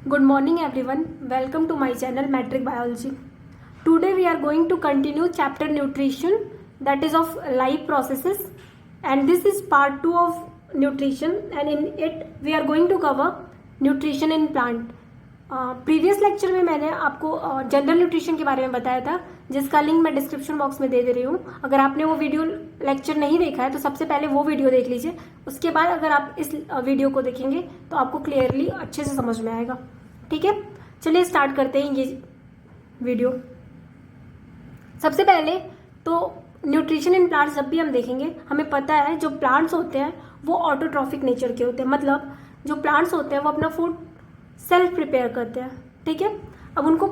Good morning everyone. Welcome to my channel Metric Biology. Today we are going to continue chapter nutrition, that is of life processes, and this is part 2 of nutrition, and in it we are going to cover nutrition in plant. Previous lecture में मैंने आपको general nutrition के बारे में बताया था, जिसका link मैं डिस्क्रिप्शन बॉक्स में दे रही हूँ. अगर आपने वो वीडियो लेक्चर नहीं देखा है तो सबसे पहले वो वीडियो देख लीजिए. उसके बाद अगर आप इस वीडियो को देखेंगे तो आपको क्लियरली अच्छे से समझ में आएगा. ठीक है, चलिए स्टार्ट करते हैं ये वीडियो. सबसे पहले तो न्यूट्रिशन इन प्लांट्स जब भी हम देखेंगे, हमें पता है जो प्लांट्स होते हैं वो ऑटोट्रॉफिक नेचर के होते हैं. मतलब जो प्लांट्स होते हैं वो अपना फूड सेल्फ प्रिपेयर करते हैं. ठीक है, अब उनको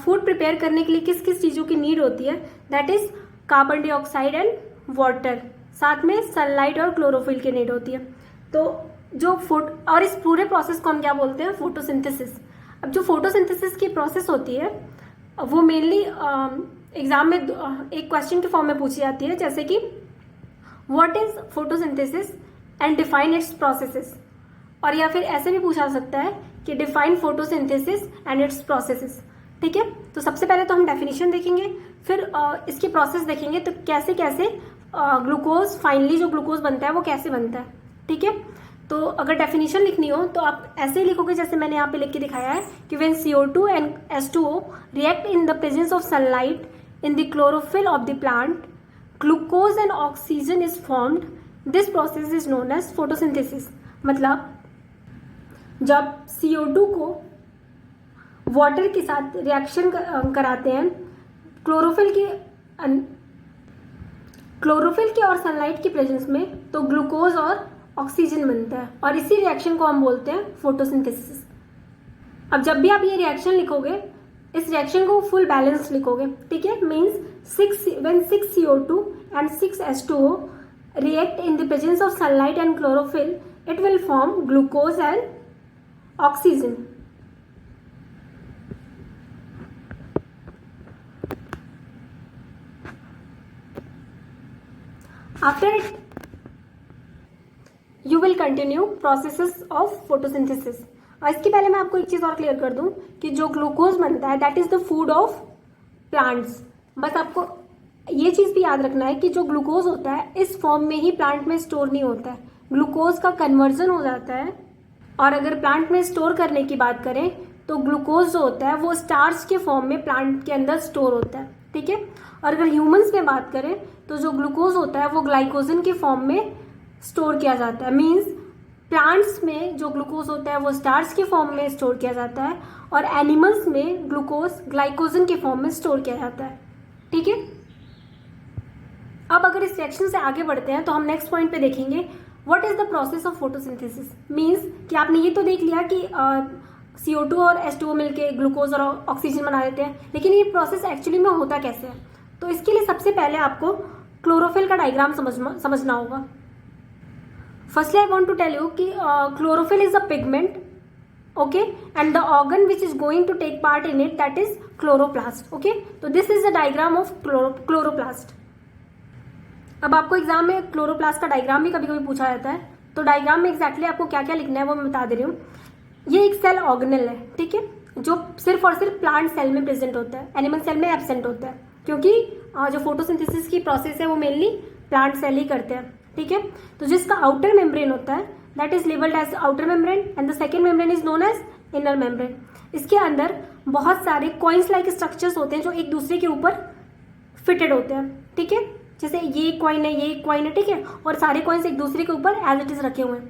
फूड प्रिपेयर करने के लिए किस किस चीज़ों की नीड होती है, that is carbon dioxide and water, साथ में सनलाइट और क्लोरोफिल की नीड होती है. तो जो फूड और इस पूरे प्रोसेस को हम क्या बोलते हैं, फोटोसिंथेसिस. अब जो फोटोसिंथेसिस की प्रोसेस होती है वो मेनली एग्जाम में एक क्वेश्चन के फॉर्म में पूछी जाती है, जैसे कि what is photosynthesis and define it's processes. और या फिर ऐसे भी पूछा सकता है कि define photosynthesis and it's processes. ठीक है, तो सबसे पहले तो हम डेफिनेशन देखेंगे, फिर इसकी प्रोसेस देखेंगे तो कैसे कैसे ग्लूकोज, फाइनली जो ग्लूकोज बनता है वो कैसे बनता है. ठीक है, तो अगर डेफिनेशन लिखनी हो तो आप ऐसे ही लिखोगे जैसे मैंने यहाँ पे लिख के दिखाया है कि when CO2 and H2O react in the presence of sunlight in the chlorophyll of the plant, glucose and oxygen is formed. This process is known as photosynthesis. मतलब जब CO2 को वाटर के साथ रिएक्शन कराते हैं क्लोरोफिल के और sunlight की प्रेजेंस में, तो ग्लूकोज और ऑक्सीजन बनता है और इसी रिएक्शन को हम बोलते हैं फोटोसिंथेसिस. अब जब भी आप ये रिएक्शन लिखोगे, इस रिएक्शन को फुल बैलेंस लिखोगे. ठीक है, means when 6 CO2 and 6 H2O react in the presence of sunlight and chlorophyll, it will form glucose and oxygen. After it, you will continue processes of photosynthesis. और इसके पहले मैं आपको एक चीज़ और क्लियर कर दूं कि जो ग्लूकोज बनता है that is the food of plants. बस आपको ये चीज़ भी याद रखना है कि जो ग्लूकोज होता है इस फॉर्म में ही प्लांट में स्टोर नहीं होता है. ग्लूकोज का कन्वर्जन हो जाता है, और अगर प्लांट में स्टोर करने की बात करें तो ग्लूकोज जो होता है वो स्टार्च के फॉर्म में प्लांट के अंदर स्टोर होता है. ठीक है, और अगर ह्यूमंस में बात करें तो जो ग्लूकोज होता है वो ग्लाइकोजन के फॉर्म में स्टोर किया जाता है. मीन्स प्लांट्स में जो ग्लूकोज होता है वो स्टार्च के फॉर्म में स्टोर किया जाता है, और एनिमल्स में ग्लूकोज ग्लाइकोजन के फॉर्म में स्टोर किया जाता है. ठीक है, अब अगर इस रिएक्शन से आगे बढ़ते हैं तो हम नेक्स्ट पॉइंट पे देखेंगे what is the process of photosynthesis. Means कि आपने ये तो देख लिया कि CO2 और H2O मिलके ग्लूकोज और ऑक्सीजन बना देते हैं, लेकिन ये प्रोसेस एक्चुअली में होता कैसे है. तो इसके लिए सबसे पहले आपको क्लोरोफिल का डायग्राम समझना होगा. Firstly I want to tell you कि chlorophyll is a pigment, okay, and the organ which is going to take part in it that is chloroplast. Okay, तो this is the diagram of chloroplast. अब आपको exam में chloroplast का diagram भी कभी कभी पूछा जाता है, तो डायग्राम में एग्जैक्टली आपको क्या क्या लिखना है वो मैं बता दे रही हूँ. ये एक सेल ऑर्गेनल है. ठीक है, जो सिर्फ और सिर्फ प्लांट सेल में प्रेजेंट होता है, एनिमल सेल में एब्सेंट होता है, क्योंकि जो फोटोसिंथेसिस की प्रोसेस है वो मेनली प्लांट सेल ही करते हैं. ठीक है, तो जिसका आउटर मेम्ब्रेन होता है that is labelled as outer membrane and the second membrane is known as inner membrane. इसके अंदर बहुत सारे कॉइन्स लाइक स्ट्रक्चर्स होते हैं जो एक दूसरे के ऊपर फिटेड होते हैं. ठीक है, जैसे ये कॉइन है, ये कॉइन है. ठीक है, और सारे कॉइन्स एक दूसरे के ऊपर एज इट इज रखे हुए हैं.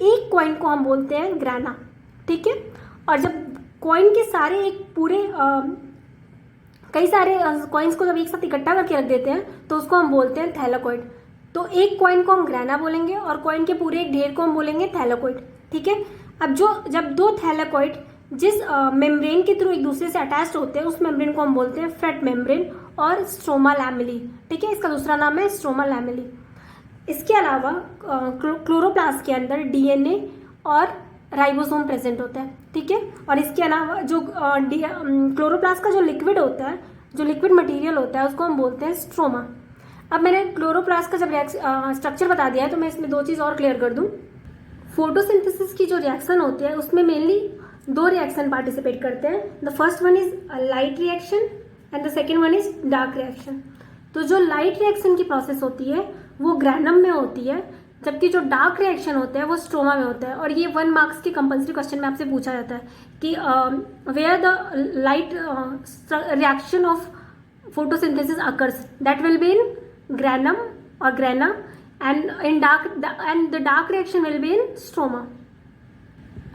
एक कॉइन को हम बोलते हैं ग्राना. ठीक है, और जब कॉइन के सारे एक पूरे कई सारे कॉइन्स को जब एक साथ इकट्ठा करके रख देते हैं तो उसको हम बोलते हैं थैलाकॉइड. तो एक कॉइन को हम ग्राना बोलेंगे और कॉइन के पूरे एक ढेर को हम बोलेंगे थैलाकॉइड. ठीक है, अब जब दो थैलाकॉइड जिस मेम्ब्रेन के थ्रू एक दूसरे से अटैच्ड होते हैं उस मेम्ब्रेन को हम बोलते हैं फ्रेट मेम्ब्रेन और स्ट्रोमा लैमेली. ठीक है, इसका दूसरा नाम है स्ट्रोमा लैमेली. इसके अलावा क्लोरोप्लास्ट के अंदर DNA और राइबोसोम प्रेजेंट होता है. ठीक है, और इसके अलावा जो क्लोरोप्लास्ट का जो लिक्विड होता है, जो लिक्विड मटेरियल होता है उसको हम बोलते हैं स्ट्रोमा. अब मैंने क्लोरोप्लास्ट का जब स्ट्रक्चर बता दिया है तो मैं इसमें दो चीज़ और क्लियर कर दूं. फोटोसिंथेसिस की जो रिएक्शन होती है उसमें मेनली दो रिएक्शन पार्टिसिपेट करते हैं. The first one is light reaction and the second one is dark reaction. तो जो लाइट रिएक्शन की प्रोसेस होती है वो ग्रैनम में होती है, जबकि जो डार्क रिएक्शन होता है वो स्ट्रोमा में होता है. और ये 1 मार्क्स के कंपल्सरी क्वेश्चन में आपसे पूछा जाता है कि where the light reaction of photosynthesis occurs, that will be in granum और grana, and the dark reaction will be in stroma.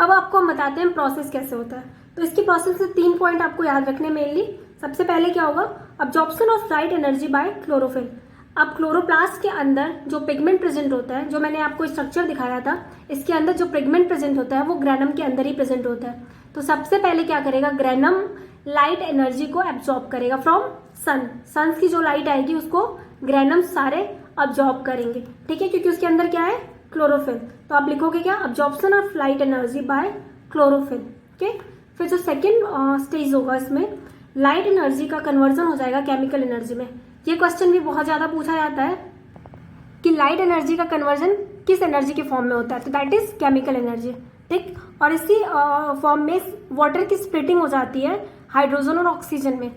अब आपको हम बताते हैं प्रोसेस कैसे होता है. तो इसकी प्रोसेस से 3 पॉइंट आपको याद रखने मेनली. सबसे पहले क्या होगा, absorption of light energy by chlorophyll. अब क्लोरोप्लास्ट के अंदर जो पिगमेंट प्रेजेंट होता है, जो मैंने आपको स्ट्रक्चर दिखाया था, इसके अंदर जो पिगमेंट प्रेजेंट होता है वो ग्रैनम के अंदर ही प्रेजेंट होता है. तो सबसे पहले क्या करेगा, ग्रैनम लाइट एनर्जी को एब्जॉर्ब करेगा फ्रॉम सन की जो लाइट आएगी उसको ग्रैनम सारे अब्जॉर्ब करेंगे. ठीक है, क्योंकि उसके अंदर क्या है, क्लोरोफिल. तो आप लिखोगे क्या, absorption of light energy by chlorophyll. Okay. फिर जो सेकेंड स्टेज होगा इसमें लाइट एनर्जी का कन्वर्जन हो जाएगा केमिकल एनर्जी में. ये क्वेश्चन भी बहुत ज्यादा पूछा जाता है कि लाइट एनर्जी का कन्वर्जन किस एनर्जी के फॉर्म में होता है, तो दैट इज केमिकल एनर्जी. ठीक. और इसी फॉर्म में वाटर की स्प्लिटिंग हो जाती है हाइड्रोजन और ऑक्सीजन में.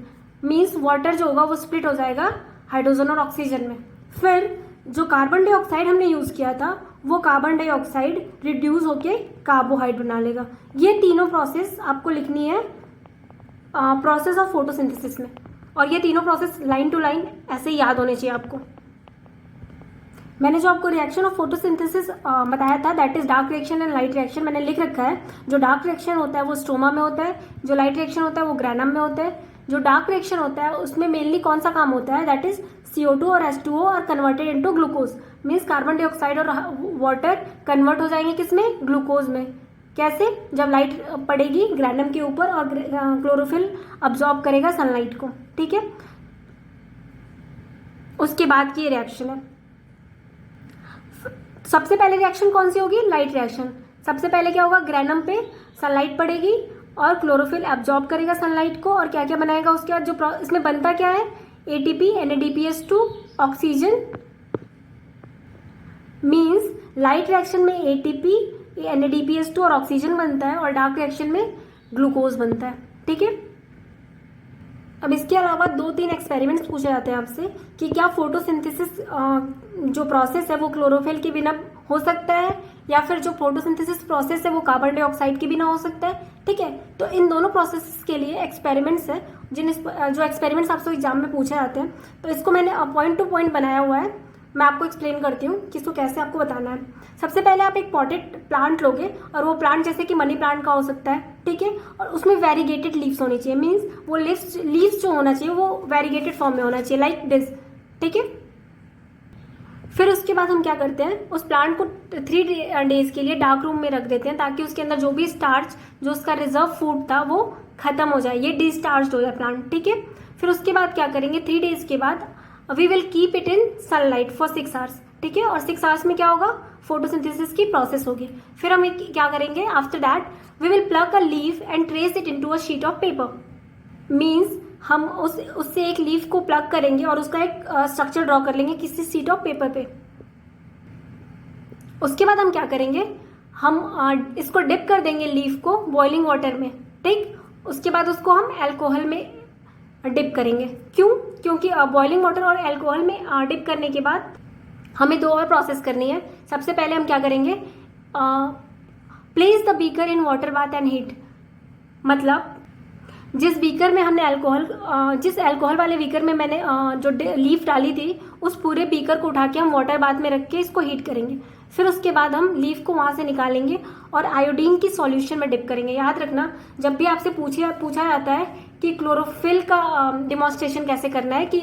मीन्स वाटर जो होगा वो स्प्लिट हो जाएगा हाइड्रोजन और ऑक्सीजन में. फिर जो कार्बन डाइऑक्साइड हमने यूज किया था वो कार्बन डाइऑक्साइड रिड्यूस होके कार्बोहाइड्रेट बना लेगा. ये तीनों प्रोसेस आपको लिखनी है प्रोसेस ऑफ फोटोसिंथेसिस में. और ये तीनों प्रोसेस लाइन टू लाइन ऐसे ही याद होने चाहिए आपको. मैंने जो आपको रिएक्शन ऑफ फोटोसिंथेसिस बताया था that is dark reaction and light reaction, मैंने लिख रखा है. जो डार्क रिएक्शन होता है वो स्ट्रोमा में होता है, जो लाइट रिएक्शन होता है वो ग्रैनम में होता है. जो डार्क रिएक्शन होता है उसमें मेनली कौन सा काम होता है, दैट इज CO2 और H2O are converted into glucose. Means carbon dioxide और वाटर कन्वर्ट हो जाएंगे किसमें, ग्लूकोज में. कैसे, जब लाइट पड़ेगी ग्रैनम के ऊपर और क्लोरोफिल अब्जॉर्ब करेगा सनलाइट को. ठीक है, उसके बाद की रिएक्शन है. सबसे पहले रिएक्शन कौन सी होगी, लाइट रिएक्शन. सबसे पहले क्या होगा, ग्रैनम पे सनलाइट पड़ेगी और क्लोरोफिल एब्जॉर्ब करेगा सनलाइट को और क्या क्या बनाएगा. उसके बाद जो इसमें बनता क्या है, ATP NADPH2 oxygen. Means light reaction में ATP NADPH2 और ऑक्सीजन बनता है और डार्क रिएक्शन में ग्लूकोज बनता है. ठीक है. अब इसके अलावा 2-3 एक्सपेरिमेंट्स पूछे जाते हैं आपसे कि क्या फोटोसिंथेसिस जो प्रोसेस है वो क्लोरोफिल के बिना हो सकता है या फिर जो फोटोसिंथेसिस प्रोसेस है वो कार्बन डाइऑक्साइड के बिना हो सकता है. ठीक है, तो इन दोनों प्रोसेस के लिए एक्सपेरिमेंट्स है जो एक्सपेरिमेंट्स आपसे एग्जाम में पूछे जाते हैं. तो इसको मैंने पॉइंट टू पॉइंट बनाया हुआ है. मैं आपको एक्सप्लेन करती हूँ कि इसको कैसे आपको बताना है. सबसे पहले आप एक पॉटेड प्लांट लोगे और वो प्लांट जैसे कि मनी प्लांट का हो सकता है. ठीक है, और उसमें वेरीगेटेड लीव्स होनी चाहिए. मीन्स वो लीव्स जो होना चाहिए वो वेरीगेटेड फॉर्म में होना चाहिए, लाइक दिस. ठीक है. फिर उसके बाद हम क्या करते हैं, उस प्लांट को 3 डेज के लिए डार्क रूम में रख देते हैं ताकि उसके अंदर जो भी स्टार्च जो उसका रिजर्व फूड था वो खत्म हो जाए, ये डिस्टार्च हो जाए प्लांट. ठीक है. फिर उसके बाद क्या करेंगे, 3 डेज के बाद we will keep it in sunlight for 6 hours. ठीक है, और 6 आवर्स में क्या होगा, फोटोसिंथेसिस की प्रोसेस होगी. फिर हम क्या करेंगे, after that we will plug a leaf and trace it into a sheet of paper. Means हम उससे एक लीफ को प्लग करेंगे और उसका एक स्ट्रक्चर ड्रॉ कर लेंगे किसी शीट ऑफ पेपर पे. उसके बाद हम क्या करेंगे, हम इसको डिप कर देंगे लीफ को बॉइलिंग वाटर में. ठीक. उसके बाद उसको हम अल्कोहल में डिप करेंगे. क्यों, क्योंकि बॉइलिंग वाटर और अल्कोहल में डिप करने के बाद हमें 2 और प्रोसेस करनी है. सबसे पहले हम क्या करेंगे, place the beaker in water bath and heat. मतलब जिस बीकर में हमने जिस अल्कोहल वाले बीकर में मैंने जो लीफ डाली थी उस पूरे बीकर को उठा के हम वाटर बाथ में रख के इसको हीट करेंगे. फिर उसके बाद हम लीफ को वहां से निकालेंगे और आयोडीन की सॉल्यूशन में डिप करेंगे. याद रखना, जब भी आपसे पूछा जाता है कि क्लोरोफिल का डिमॉन्स्ट्रेशन कैसे करना है, कि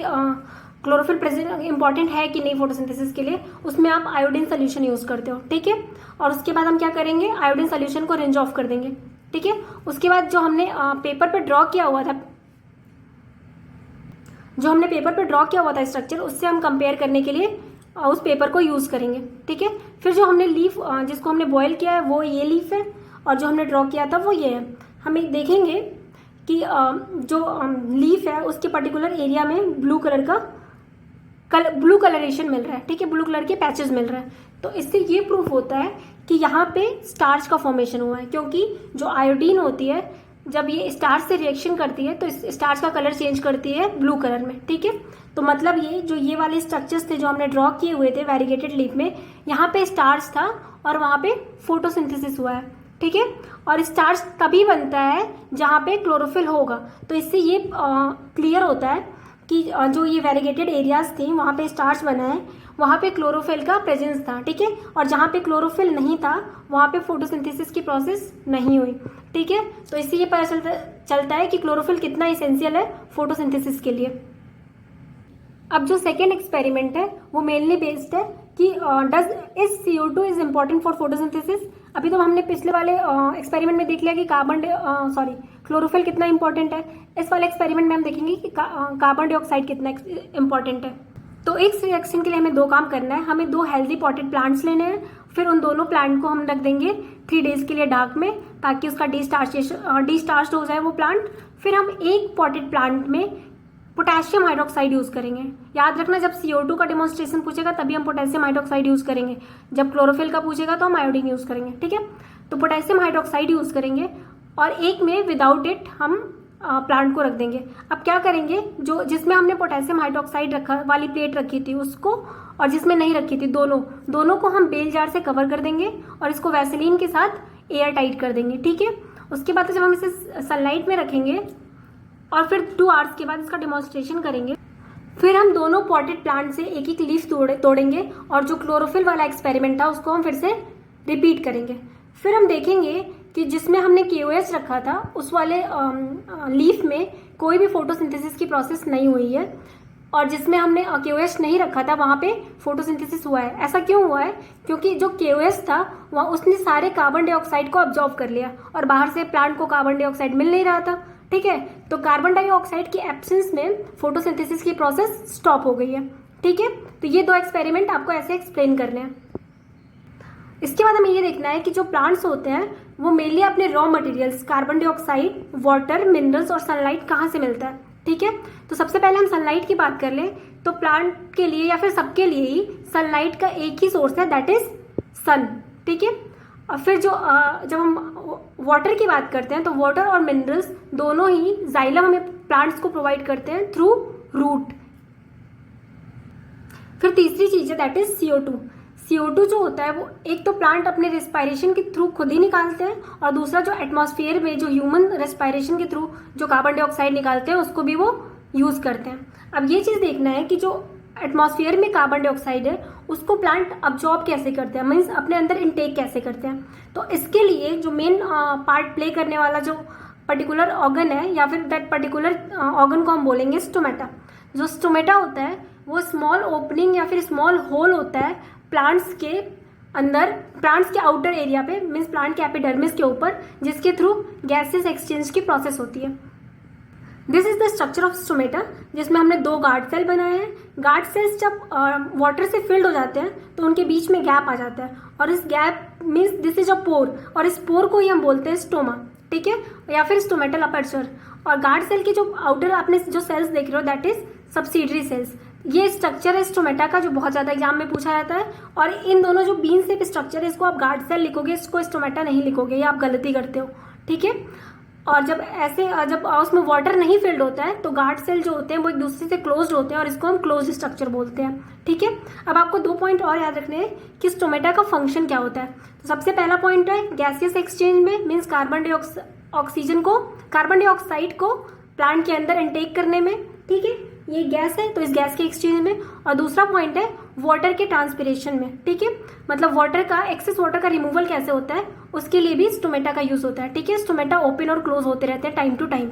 क्लोरोफिल प्रेजेंट इंपॉर्टेंट है कि नहीं फोटोसिंथेसिस के लिए, उसमें आप आयोडीन सोल्यूशन यूज करते हो. ठीक है. और उसके बाद हम क्या करेंगे, आयोडीन सोल्यूशन को रिंज ऑफ कर देंगे. ठीक है. उसके बाद जो हमने पेपर पे ड्रॉ किया हुआ था स्ट्रक्चर, उससे हम कंपेयर करने के लिए उस पेपर को यूज करेंगे. ठीक है. फिर जो हमने लीफ जिसको हमने बॉयल किया है वो ये लीफ है और जो हमने ड्रॉ किया था वो ये है. हम एक देखेंगे कि जो लीफ है उसके पर्टिकुलर एरिया में ब्लू कलरेशन मिल रहा है. ठीक है, ब्लू कलर के पैचेस मिल रहे हैं. तो इससे ये प्रूफ होता है कि यहाँ पे स्टार्च का फॉर्मेशन हुआ है, क्योंकि जो आयोडीन होती है जब ये स्टार्च से रिएक्शन करती है तो इस स्टार्च का कलर चेंज करती है ब्लू कलर में, ठीक है। तो मतलब ये वाले स्ट्रक्चर्स थे जो हमने ड्रॉ किए हुए थे वेरीगेटेड लीफ में, यहाँ पे स्टार्च था और वहाँ पे फोटोसिंथेसिस हुआ है, ठीक है। और स्टार्च तभी बनता है जहाँ पे क्लोरोफिल होगा। तो इससे ये क्लियर होता है कि जो ये वेरीगेटेड एरियाज थी वहाँ पे स्टार्च बना है, वहाँ पे क्लोरोफिल का प्रेजेंस था, ठीक है। और जहाँ पे क्लोरोफिल नहीं था वहाँ पे फोटोसिंथेसिस की प्रोसेस नहीं हुई, ठीक है। तो इससे ये पता चलता है कि क्लोरोफिल कितना इसेंशियल है फोटोसिंथेसिस के लिए। अब जो सेकेंड एक्सपेरिमेंट है वो मेनली बेस्ड है कि is CO2 is important for photosynthesis. अभी तो हमने पिछले वाले एक्सपेरिमेंट में देख लिया कि क्लोरोफिल कितना इंपॉर्टेंट है। इस वाले एक्सपेरिमेंट में हम देखेंगे कि कार्बन डाइऑक्साइड कितना इंपॉर्टेंट है। तो एक रिएक्शन के लिए हमें दो काम करना है। हमें 2 हेल्दी पॉटेड प्लांट्स लेने हैं, फिर उन दोनों प्लांट को हम रख देंगे 3 डेज के लिए डार्क में, ताकि उसका डिस्टार्च हो जाए वो प्लांट। फिर हम एक पॉटेड प्लांट में पोटेशियम हाइड्रोक्साइड यूज करेंगे। याद रखना, जब CO2 का डेमोन्स्ट्रेशन पूछेगा तभी हम पोटेशियम हाइड्रोक्साइड यूज करेंगे, जब क्लोरोफिल का पूछेगा तो हम आयोडीन यूज करेंगे, ठीक है। तो पोटेशियम हाइड्रोक्साइड यूज करेंगे और एक में विदाउट इट हम प्लांट को रख देंगे। अब क्या करेंगे, जिसमें हमने पोटेशियम हाइड्रोक्साइड रखा वाली प्लेट रखी थी उसको, और जिसमें नहीं रखी थी दोनों को हम बेल जार से कवर कर देंगे और इसको वैसेलीन के साथ एयर टाइट कर देंगे, ठीक है। उसके बाद जब हम इसे सनलाइट में रखेंगे और फिर 2 आवर्स के बाद इसका डेमोन्स्ट्रेशन करेंगे, फिर हम दोनों पॉटेड प्लांट से एक एक लीफ तोड़ेंगे और जो क्लोरोफिल वाला एक्सपेरिमेंट था उसको हम फिर से रिपीट करेंगे। फिर हम देखेंगे कि जिसमें हमने KOH रखा था उस वाले लीफ में कोई भी फोटोसिंथेसिस की प्रोसेस नहीं हुई है, और जिसमें हमने KOH नहीं रखा था वहाँ पे फोटोसिंथेसिस हुआ है। ऐसा क्यों हुआ है? क्योंकि जो KOH था वहाँ उसने सारे कार्बन डाइऑक्साइड को ऑब्जॉर्व कर लिया और बाहर से प्लांट को कार्बन डाइऑक्साइड मिल नहीं रहा था, ठीक है। तो कार्बन डाइऑक्साइड की एब्सेंस में फोटोसिंथेसिस की प्रोसेस स्टॉप हो गई है, ठीक है। तो ये 2 एक्सपेरिमेंट आपको ऐसे एक्सप्लेन करने हैं। इसके बाद हमें ये देखना है कि जो प्लांट्स होते हैं वो मेनली अपने raw materials carbon dioxide, water, minerals और सनलाइट कहाँ से मिलता है, ठीक है। तो सबसे पहले हम सनलाइट की बात कर लें तो प्लांट के लिए या फिर सबके लिए ही सनलाइट का एक ही सोर्स है, दैट इज सन, ठीक है। और फिर जब हम वाटर की बात करते हैं तो वाटर और मिनरल्स दोनों ही जाइलम हमें प्लांट्स को प्रोवाइड करते हैं थ्रू रूट। फिर तीसरी चीज है दैट इज CO2 जो होता है वो एक तो प्लांट अपने रेस्पायरेशन के थ्रू खुद ही निकालते हैं, और दूसरा जो एटमॉस्फेयर में जो ह्यूमन रेस्पायरेशन के थ्रू जो कार्बन डाइऑक्साइड निकालते हैं उसको भी वो यूज करते हैं। अब ये चीज देखना है कि जो एटमॉस्फेयर में कार्बन डाइऑक्साइड है उसको प्लांट अब्जॉर्ब कैसे करते हैं, मीन्स अपने अंदर इनटेक कैसे करते हैं। तो इसके लिए जो मेन पार्ट प्ले करने वाला जो पर्टिकुलर ऑर्गन है या फिर दैट पर्टिकुलर ऑर्गन को हम बोलेंगे स्टोमेटा। जो स्टोमेटा होता है वो स्मॉल ओपनिंग या फिर स्मॉल होल होता है प्लांट्स के अंदर, प्लांट्स के आउटर एरिया पे, मीन्स प्लांट के एपिडर्मिस के ऊपर, जिसके थ्रू गैसेस एक्सचेंज की प्रोसेस होती है। This is the structure of stomata, जिसमें हमने 2 गार्ड सेल बनाए हैं। गार्ड सेल्स जब वाटर से फिल्ड हो जाते हैं तो उनके बीच में गैप आ जाता है, और इस gap means this is a pore, और इस पोर को ही हम बोलते हैं स्टोमा, ठीक है, या फिर स्टोमेटल अपर्चर। और गार्ड सेल के जो आउटर आपने जो सेल्स देख रहे हो दैट इज सब्सिडरी सेल्स। ये स्ट्रक्चर है स्टोमेटा का जो बहुत ज्यादा एग्जाम में पूछा जाता है, और इन दोनों जो बीन शेप स्ट्रक्चर है इसको आप गार्ड सेल लिखोगे, इसको स्टोमेटा नहीं लिखोगे, ये आप गलती करते हो, ठीक है। और जब उसमें वाटर नहीं फिल्ड होता है तो गार्ड सेल जो होते हैं वो एक दूसरे से क्लोज्ड होते हैं और इसको हम क्लोज्ड स्ट्रक्चर बोलते हैं, ठीक है। अब आपको 2 पॉइंट और याद रखने हैं कि स्टोमेटा का फंक्शन क्या होता है। तो सबसे पहला पॉइंट है गैसियस एक्सचेंज में, मीन्स कार्बन डाइऑक्साइड को प्लांट के अंदर इनटेक करने में, ठीक है, ये गैस है तो इस गैस के एक्सचेंज में। और दूसरा पॉइंट है वाटर के ट्रांसपिरेशन में, ठीक है, मतलब एक्सेस वाटर का रिमूवल कैसे होता है उसके लिए भी स्टोमेटा का यूज होता है, ठीक है। स्टोमेटा ओपन और क्लोज होते रहते हैं टाइम टू टाइम।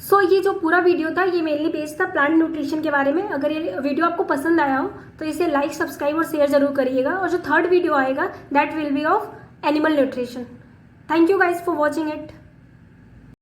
सो ये जो पूरा वीडियो था ये मेनली बेस्ड था प्लांट न्यूट्रिशन के बारे में। अगर ये वीडियो आपको पसंद आया हो तो इसे लाइक, सब्सक्राइब और शेयर जरूर करिएगा। और जो 3rd वीडियो आएगा that will B of animal nutrition. Thank you guys for watching it.